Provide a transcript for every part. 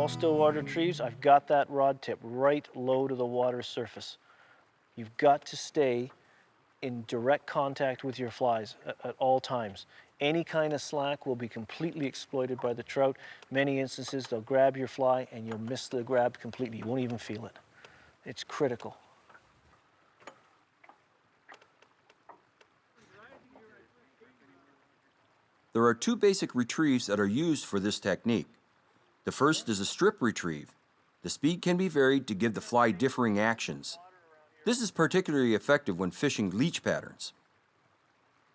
small Stillwater retrieves, I've got that rod tip right low to the water surface. You've got to stay in direct contact with your flies at all times. Any kind of slack will be completely exploited by the trout. Many instances, they'll grab your fly and you'll miss the grab completely. You won't even feel it. It's critical. There are two basic retrieves that are used for this technique. The first is a strip retrieve. The speed can be varied to give the fly differing actions. This is particularly effective when fishing leech patterns.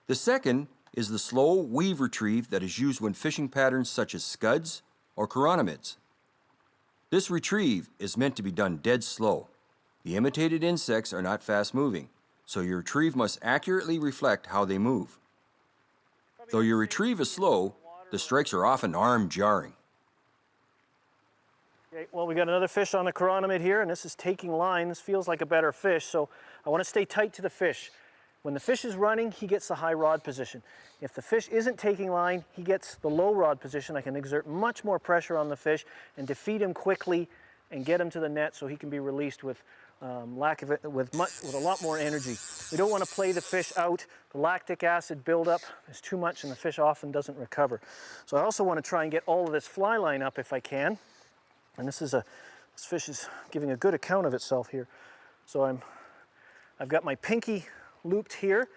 The second is the slow weave retrieve that is used when fishing patterns such as scuds or chironomids. This retrieve is meant to be done dead slow. The imitated insects are not fast moving, so your retrieve must accurately reflect how they move. Though your retrieve is slow, the strikes are often arm-jarring. Okay, well, we got another fish on the chironomid here, and this is taking line. This feels like a better fish, so I want to stay tight to the fish. When the fish is running, he gets the high rod position. If the fish isn't taking line, he gets the low rod position. I can exert much more pressure on the fish and defeat him quickly and get him to the net so he can be released with with a lot more energy. We don't want to play the fish out. The lactic acid buildup is too much and the fish often doesn't recover. So I also want to try and get all of this fly line up if I can. And this fish is giving a good account of itself here. So I've got my pinky looped here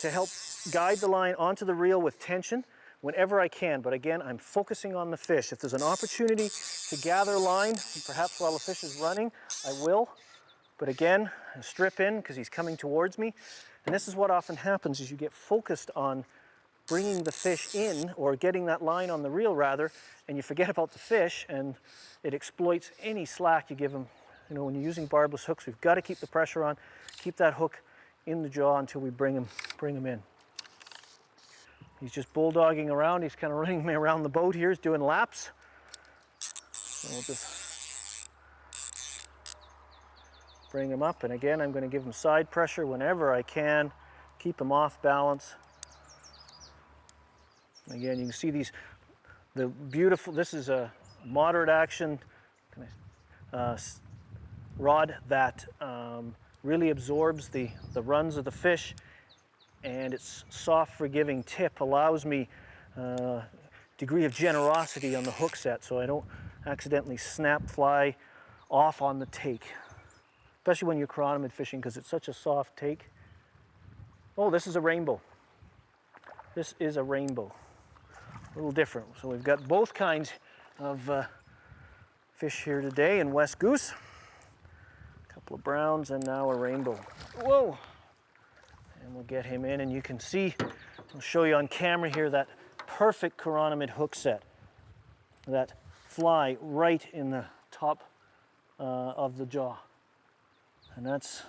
to help guide the line onto the reel with tension whenever I can. But again, I'm focusing on the fish. If there's an opportunity to gather line, perhaps while the fish is running, I will. But again, I strip in because he's coming towards me. And this is what often happens is you get focused on bringing the fish in, or getting that line on the reel rather, and you forget about the fish, and it exploits any slack you give him. You know, when you're using barbless hooks, we've got to keep the pressure on, keep that hook in the jaw until we bring him in. He's just bulldogging around. He's kind of running me around the boat here. He's doing laps. So we'll just bring him up, and again, I'm going to give him side pressure whenever I can, keep him off balance. Again, you can see this is a moderate action rod that really absorbs the runs of the fish, and its soft, forgiving tip allows me a degree of generosity on the hook set so I don't accidentally snap fly off on the take, especially when you're chironomid fishing because it's such a soft take. Oh, this is a rainbow. This is a rainbow. A little different. So we've got both kinds of fish here today in West Goose. A couple of browns and now a rainbow. Whoa! And we'll get him in, and you can see, I'll show you on camera here, that perfect chironomid hook set. That fly right in the top of the jaw. And that's